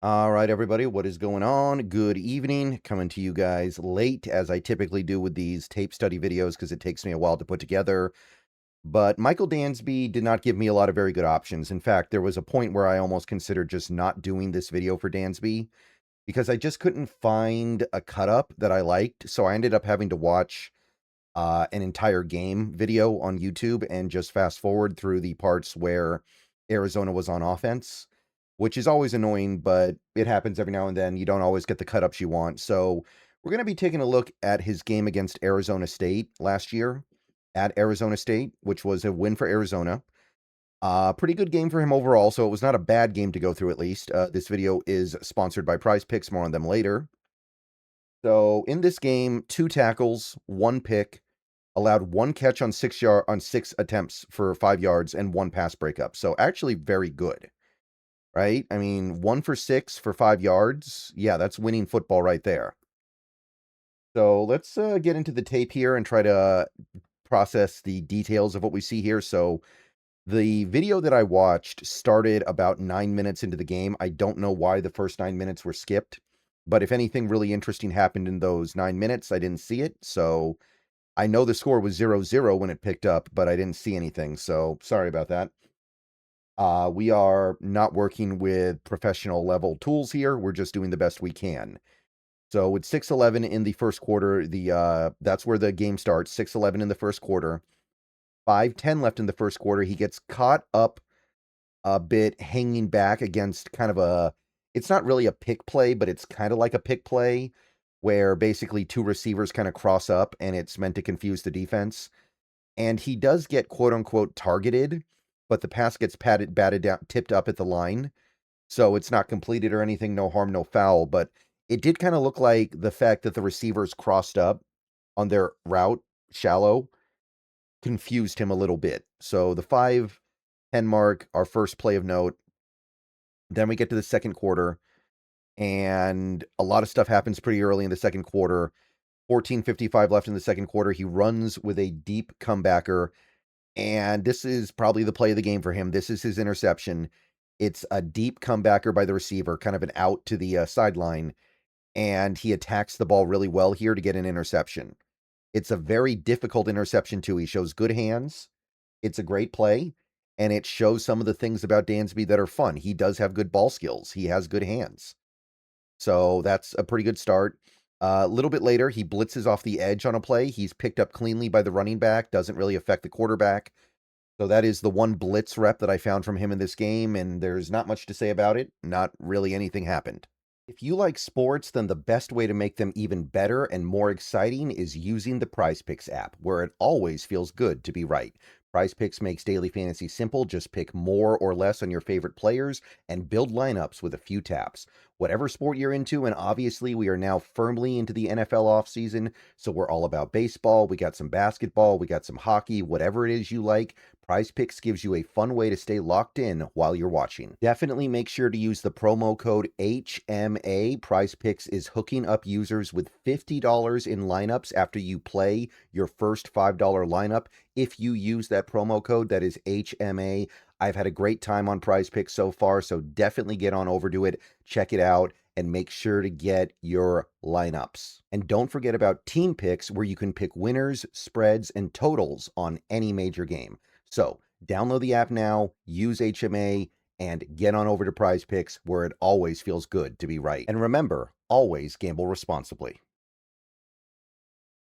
All right, everybody, what is going on? Good evening. Coming to you guys late, as I typically do with these tape study videos, because it takes me a while to put together. But Michael Dansby did not give me a lot of very good options. In fact, there was a point where I almost considered just not doing this video for Dansby, because I just couldn't find a cut up that I liked. So I ended up having to watch an entire game video on YouTube and just fast forward through the parts where Arizona was on offense, which is always annoying, but it happens every now and then. You don't always get the cut ups you want. So we're going to be taking a look at his game against Arizona State last year at Arizona State, which was a win for Arizona. Pretty good game for him overall, so it was not a bad game to go through at least. This video is sponsored by Prize Picks, more on them later. So in this game, 2 tackles, 1 pick, allowed 1 catch on 6 attempts for 5 yards and 1 pass breakup. So actually very good, right? I mean, 1 for 6 for 5 yards. Yeah, that's winning football right there. So let's get into the tape here and try to process the details of what we see here. So the video that I watched started about 9 minutes into the game. I don't know why the first 9 minutes were skipped, but if anything really interesting happened in those 9 minutes, I didn't see it. So I know the score was 0-0 when it picked up, but I didn't see anything. So sorry about that. We are not working with professional level tools here. We're just doing the best we can. So with 6-11 in the first quarter, that's where the game starts. 6-11 in the first quarter. 5:10 left in the first quarter. He gets caught up a bit hanging back against kind of it's not really a pick play, but it's kind of like a pick play where basically 2 receivers kind of cross up and it's meant to confuse the defense. And he does get quote unquote targeted, but the pass gets batted down, tipped up at the line. So it's not completed or anything, no harm, no foul. But it did kind of look like the fact that the receivers crossed up on their route, shallow, confused him a little bit. So the 5:10 mark, our first play of note. Then we get to the second quarter, and a lot of stuff happens pretty early in the second quarter. 14:55 left in the second quarter. He runs with a deep comebacker, and this is probably the play of the game for him. This is his interception. It's a deep comebacker by the receiver, kind of an out to the sideline, and he attacks the ball really well here to get an interception. It's a very difficult interception, too. He shows good hands. It's a great play, and it shows some of the things about Dansby that are fun. He does have good ball skills. He has good hands. So that's a pretty good start. A little bit later, he blitzes off the edge on a play. He's picked up cleanly by the running back, doesn't really affect the quarterback. So that is the one blitz rep that I found from him in this game, and there's not much to say about it. Not really anything happened. If you like sports, then the best way to make them even better and more exciting is using the PrizePicks app, where it always feels good to be right. PrizePicks makes daily fantasy simple. Just pick more or less on your favorite players and build lineups with a few taps. Whatever sport you're into, and obviously we are now firmly into the NFL offseason, so we're all about baseball. We got some basketball, we got some hockey, whatever it is you like. PrizePicks gives you a fun way to stay locked in while you're watching. Definitely make sure to use the promo code HMA. PrizePicks is hooking up users with $50 in lineups after you play your first $5 lineup. If you use that promo code, that is HMA. I've had a great time on PrizePicks so far, so definitely get on over to it, check it out, and make sure to get your lineups. And don't forget about Team Picks, where you can pick winners, spreads, and totals on any major game. So download the app now, use HMA, and get on over to PrizePicks, where it always feels good to be right. And remember, always gamble responsibly.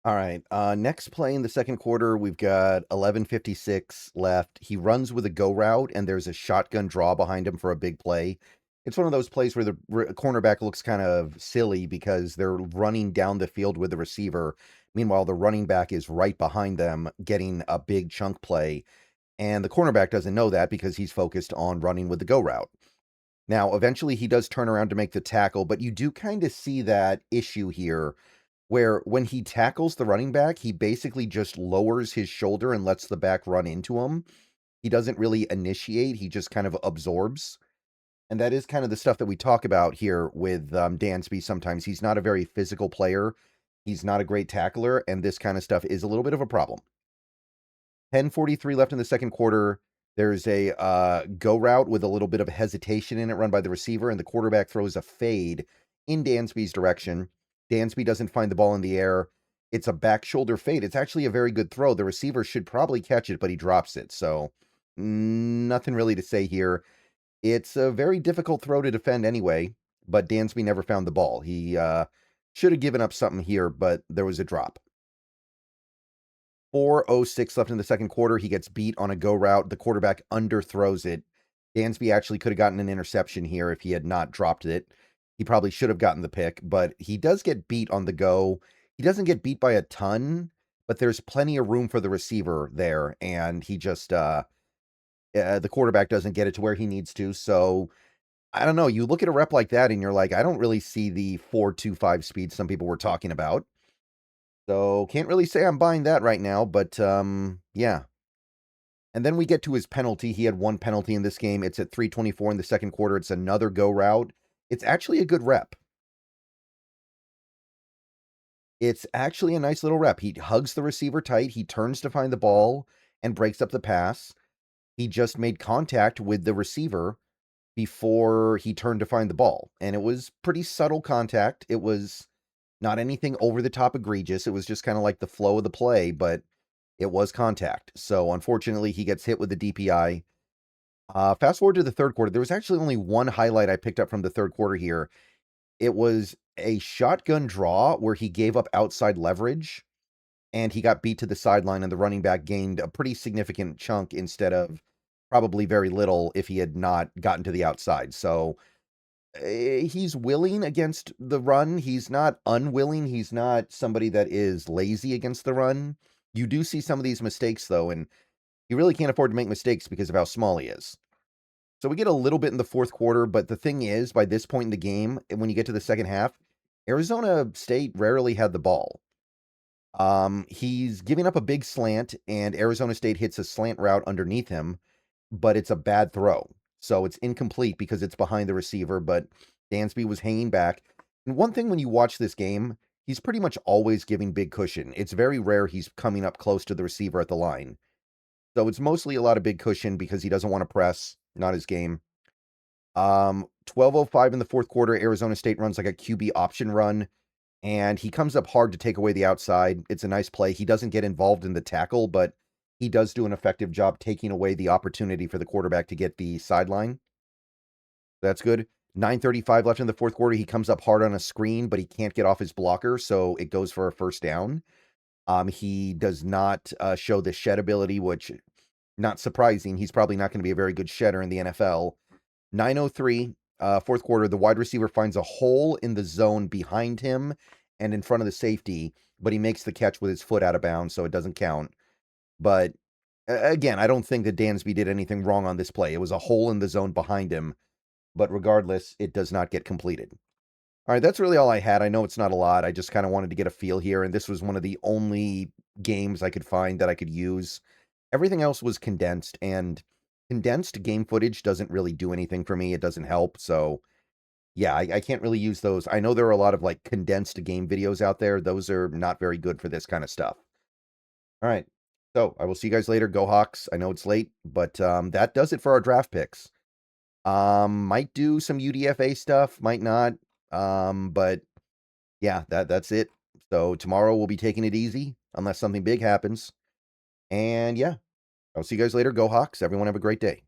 All right, next play in the second quarter, we've got 11:56 left. He runs with a go route, and there's a shotgun draw behind him for a big play. It's one of those plays where the cornerback looks kind of silly because they're running down the field with the receiver. Meanwhile, the running back is right behind them getting a big chunk play, and the cornerback doesn't know that because he's focused on running with the go route. Now, eventually, he does turn around to make the tackle, but you do kind of see that issue here where when he tackles the running back, he basically just lowers his shoulder and lets the back run into him. He doesn't really initiate, he just kind of absorbs. And that is kind of the stuff that we talk about here with Dansby sometimes. He's not a very physical player. He's not a great tackler, and this kind of stuff is a little bit of a problem. 10:43 left in the second quarter. There's a go route with a little bit of hesitation in it run by the receiver, and the quarterback throws a fade in Dansby's direction. Dansby doesn't find the ball in the air. It's a back shoulder fade. It's actually a very good throw. The receiver should probably catch it, but he drops it. So nothing really to say here. It's a very difficult throw to defend anyway, but Dansby never found the ball. He should have given up something here, but there was a drop. 4:06 left in the second quarter. He gets beat on a go route. The quarterback underthrows it. Dansby actually could have gotten an interception here if he had not dropped it. He probably should have gotten the pick, but he does get beat on the go. He doesn't get beat by a ton, but there's plenty of room for the receiver there, and he just the quarterback doesn't get it to where he needs to. So I don't know. You look at a rep like that, and you're like, I don't really see the 4.25 speed some people were talking about. So can't really say I'm buying that right now, but yeah. And then we get to his penalty. He had one penalty in this game. It's at 3:24 in the second quarter. It's another go route. It's actually a good rep. It's actually a nice little rep. He hugs the receiver tight. He turns to find the ball and breaks up the pass. He just made contact with the receiver before he turned to find the ball. And it was pretty subtle contact. It was not anything over the top egregious. It was just kind of like the flow of the play, but it was contact. So unfortunately, he gets hit with the DPI. Fast forward to the third quarter. There was actually only one highlight I picked up from the third quarter here. It was a shotgun draw where he gave up outside leverage and he got beat to the sideline, and the running back gained a pretty significant chunk instead of probably very little if he had not gotten to the outside. So he's willing against the run. He's not unwilling. He's not somebody that is lazy against the run. You do see some of these mistakes, though, and he really can't afford to make mistakes because of how small he is. So we get a little bit in the fourth quarter, but the thing is, by this point in the game, when you get to the second half, Arizona State rarely had the ball. He's giving up a big slant, and Arizona State hits a slant route underneath him, but it's a bad throw. So it's incomplete because it's behind the receiver, but Dansby was hanging back. And one thing when you watch this game, he's pretty much always giving big cushion. It's very rare he's coming up close to the receiver at the line. So it's mostly a lot of big cushion because he doesn't want to press, not his game. 12:05 in the fourth quarter, Arizona State runs like a QB option run, and he comes up hard to take away the outside. It's a nice play. He doesn't get involved in the tackle, but he does do an effective job taking away the opportunity for the quarterback to get the sideline. That's good. 9:35 left in the fourth quarter. He comes up hard on a screen, but he can't get off his blocker, so it goes for a first down. He does not show the shed ability, which, not surprising. He's probably not going to be a very good shedder in the NFL. 9:03, fourth quarter, the wide receiver finds a hole in the zone behind him and in front of the safety, but he makes the catch with his foot out of bounds, so it doesn't count. But again, I don't think that Dansby did anything wrong on this play. It was a hole in the zone behind him, but regardless, it does not get completed. All right, that's really all I had. I know it's not a lot. I just kind of wanted to get a feel here, and this was one of the only games I could find that I could use. Everything else was condensed, and condensed game footage doesn't really do anything for me. It doesn't help. So, yeah, I can't really use those. I know there are a lot of like condensed game videos out there. Those are not very good for this kind of stuff. All right. So I will see you guys later. Go Hawks. I know it's late, but that does it for our draft picks. Might do some UDFA stuff, might not. But yeah, that's it. So tomorrow we'll be taking it easy unless something big happens. And yeah, I'll see you guys later. Go Hawks. Everyone have a great day.